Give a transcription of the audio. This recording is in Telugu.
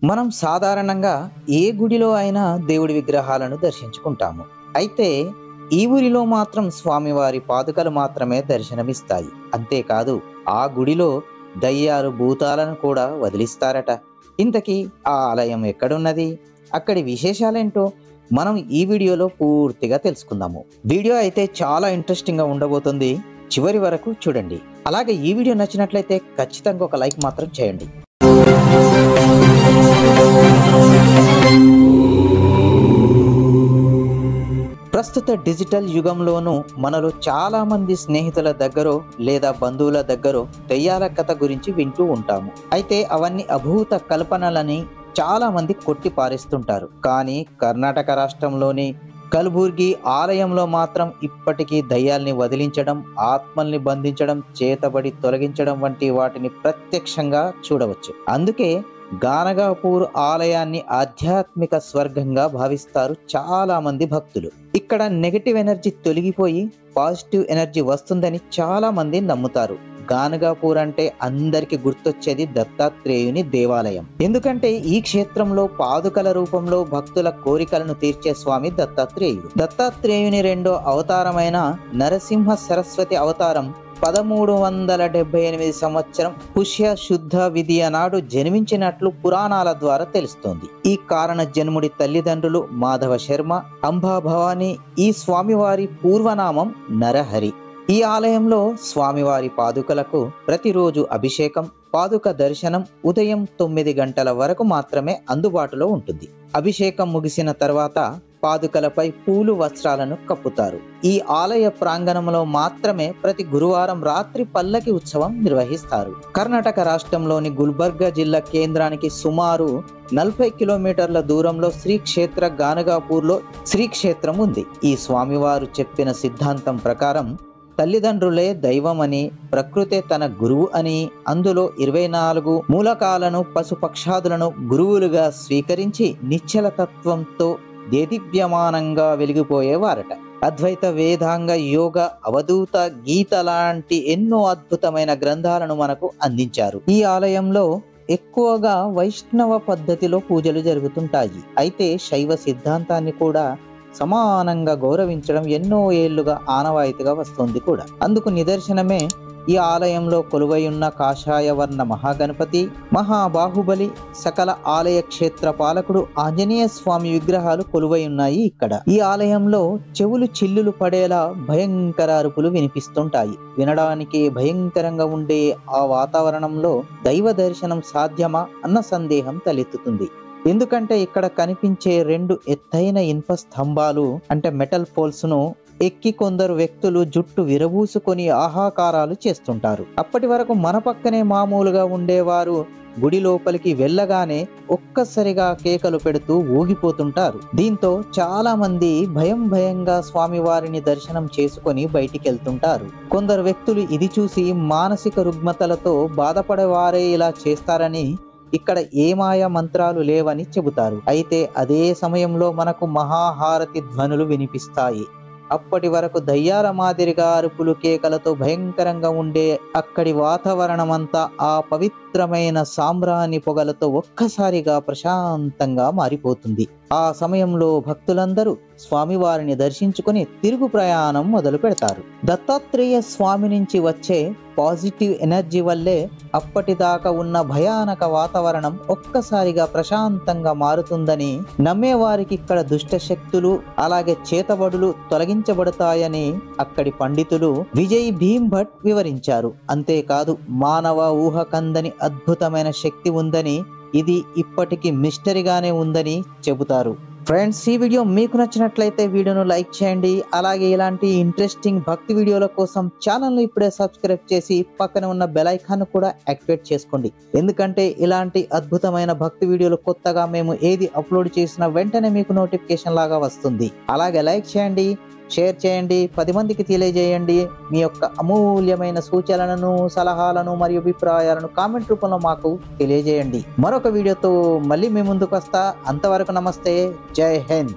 మనం సాధారణంగా ఏ గుడిలో అయినా దేవుడి విగ్రహాలను దర్శించుకుంటాము. అయితే ఈ ఊరిలో మాత్రం స్వామివారి పాదుకలు మాత్రమే దర్శనమిస్తాయి. అంతేకాదు ఆ గుడిలో దయ్యాలు, భూతాలను కూడా వదిలిస్తారట. ఇంతకీ ఆ ఆలయం ఎక్కడున్నది? అక్కడి విశేషాలేంటో మనం ఈ వీడియోలో పూర్తిగా తెలుసుకుందాము. వీడియో అయితే చాలా ఇంట్రెస్టింగ్ గా ఉండబోతుంది. చివరి వరకు చూడండి. అలాగే ఈ వీడియో నచ్చినట్లయితే ఖచ్చితంగా ఒక లైక్ మాత్రం చేయండి. ప్రస్తుత డిజిటల్ యుగంలోనూ మనలో చాలా మంది స్నేహితుల దగ్గరో లేదా బంధువుల దగ్గరో దెయ్యాల కథ గురించి వింటూ ఉంటాము. అయితే అవన్నీ అభూత కల్పనలని చాలా మంది కొట్టి పారేస్తుంటారు. కానీ కర్ణాటక రాష్ట్రంలోని కల్బుర్గి ఆలయంలో మాత్రం ఇప్పటికీ దయ్యాల్ని వదిలించడం, ఆత్మల్ని బంధించడం, చేతబడి తొలగించడం వంటి వాటిని ప్రత్యక్షంగా చూడవచ్చు. అందుకే గానగాపూర్ ఆలయాన్ని ఆధ్యాత్మిక స్వర్గంగా భావిస్తారు చాలా మంది భక్తులు. ఇక్కడ నెగటివ్ ఎనర్జీ తొలగిపోయి పాజిటివ్ ఎనర్జీ వస్తుందని చాలా మంది నమ్ముతారు. గానగాపూర్ అంటే అందరికి గుర్తొచ్చేది దత్తాత్రేయుని దేవాలయం. ఎందుకంటే ఈ క్షేత్రంలో పాదుకల రూపంలో భక్తుల కోరికలను తీర్చే స్వామి దత్తాత్రేయుడు. దత్తాత్రేయుని రెండో అవతారమైన నరసింహ సరస్వతి అవతారం 1378 సంవత్సరం పుష్య శుద్ధ విధియ నాడు జన్మించినట్లు పురాణాల ద్వారా తెలుస్తోంది. ఈ కారణ జన్ముడి తల్లిదండ్రులు మాధవ శర్మ, అంబా భవాని. ఈ స్వామివారి పూర్వనామం నరహరి. ఈ ఆలయంలో స్వామివారి పాదుకలకు ప్రతిరోజు అభిషేకం, పాదుక దర్శనం ఉదయం 9 గంటల వరకు మాత్రమే అందుబాటులో ఉంటుంది. అభిషేకం ముగిసిన తర్వాత పాదుకలపై పూలు, వస్త్రాలను కప్పుతారు. ఈ ఆలయ ప్రాంగణంలో మాత్రమే ప్రతి గురువారం రాత్రి పల్లకి ఉత్సవం నిర్వహిస్తారు. కర్ణాటక రాష్ట్రంలోని గుల్బర్గా జిల్లా కేంద్రానికి సుమారు 40 కిలోమీటర్ల దూరంలో శ్రీక్షేత్ర గానగాపూర్లో శ్రీక్షేత్రం ఉంది. ఈ స్వామివారు చెప్పిన సిద్ధాంతం ప్రకారం తల్లిదండ్రులే దైవమని, ప్రకృతే తన గురువు అని, అందులో 24 మూలకాలను, పశుపక్షాదులను గురువులుగా స్వీకరించి నిశ్చల తత్వంతో దేదీప్యమానంగా వెలిగిపోయేవారట. అద్వైత, వేదాంగ, యోగ, అవధూత, గీత లాంటి ఎన్నో అద్భుతమైన గ్రంథాలను మనకు అందించారు. ఈ ఆలయంలో ఎక్కువగా వైష్ణవ పద్ధతిలో పూజలు జరుగుతుంటాయి. అయితే శైవ సిద్ధాంతాన్ని కూడా సమానంగా గౌరవించడం ఎన్నో ఏళ్లుగా ఆనవాయితీగా వస్తుంది కూడా. అందుకు నిదర్శనమే ఈ ఆలయంలో కొలువై ఉన్న కాషాయ వర్ణ మహాగణపతి, మహాబాహుబలి, సకల ఆలయ క్షేత్ర పాలకుడు ఆంజనేయ స్వామి విగ్రహాలు కొలువై ఉన్నాయి ఇక్కడ. ఈ ఆలయంలో చెవులు చిల్లులు పడేలా భయంకర అరుపులు వినిపిస్తుంటాయి. వినడానికి భయంకరంగా ఉండే ఆ వాతావరణంలో దైవ దర్శనం సాధ్యమా అన్న సందేహం తలెత్తుతుంది. ఎందుకంటే ఇక్కడ కనిపించే 2 ఎత్తైన ఇనుప స్తంభాలు అంటే మెటల్ పోల్స్ ను ఎక్కి కొందరు వ్యక్తులు జుట్టు విరబూసుకొని ఆహాకారాలు చేస్తుంటారు. అప్పటి వరకు మన పక్కనే మామూలుగా ఉండేవారు గుడి లోపలికి వెళ్ళగానే ఒక్కసారిగా కేకలు పెడుతూ ఊగిపోతుంటారు. దీంతో చాలా మంది భయంగా స్వామివారిని దర్శనం చేసుకొని బయటికి వెళ్తుంటారు. కొందరు వ్యక్తులు ఇది చూసి మానసిక రుగ్మతలతో బాధపడేవారే ఇలా చేస్తారని, ఇక్కడ ఏ మాయా మంత్రాలు లేవని చెబుతారు. అయితే అదే సమయంలో మనకు మహాహారతి ధ్వనులు వినిపిస్తాయి. అప్పటి వరకు దయ్యాల మాదిరిగా అరుపులు, కేకలతో భయంకరంగా ఉండే అక్కడి వాతావరణం అంతా ఆ పవిత్రమైన సాంబ్రాణి పొగలతో ఒక్కసారిగా ప్రశాంతంగా మారిపోతుంది. ఆ సమయంలో భక్తులందరూ స్వామివారిని దర్శించుకుని తిరుగు ప్రయాణం మొదలు పెడతారు. దత్తాత్రేయ స్వామి నుంచి వచ్చే పాజిటివ్ ఎనర్జీ వల్లే అప్పటిదాకా ఉన్న భయానక వాతావరణం ఒక్కసారిగా ప్రశాంతంగా మారుతుందని నమ్మేవారికి ఇక్కడ దుష్ట శక్తులు అలాగే చేతబడులు తొలగించబడతాయని అక్కడి పండితులు విజయ్ భీమ్ భట్ వివరించారు. అంతేకాదు మానవ ఊహకందని అద్భుతమైన శక్తి ఉందని, ఇది ఇప్పటికీ మిస్టరీగానే ఉందని చెబుతారు. ఫ్రెండ్స్, ఈ వీడియో మీకు నచ్చినట్లయితే వీడియోను లైక్ చేయండి. అలాగే ఇలాంటి ఇంట్రెస్టింగ్ భక్తి వీడియోల కోసం ఛానల్ను ఇప్పుడే సబ్స్క్రైబ్ చేసి పక్కన ఉన్న బెల్ ఐకాన్ కూడా యాక్టివేట్ చేసుకోండి. ఎందుకంటే ఇలాంటి అద్భుతమైన భక్తి వీడియోలు కొత్తగా మేము ఏది అప్లోడ్ చేసినా వెంటనే మీకు నోటిఫికేషన్ లాగా వస్తుంది. అలాగే లైక్ చేయండి, షేర్ చేయండి, 10 మందికి తెలియజేయండి. మీ యొక్క అమూల్యమైన సూచనలను, సలహాలను మరియు అభిప్రాయాలను కామెంట్ రూపంలో మాకు తెలియజేయండి. మరొక వీడియోతో మళ్ళీ మీ ముందుకు వస్తా. అంతవరకు నమస్తే, జై హింద్.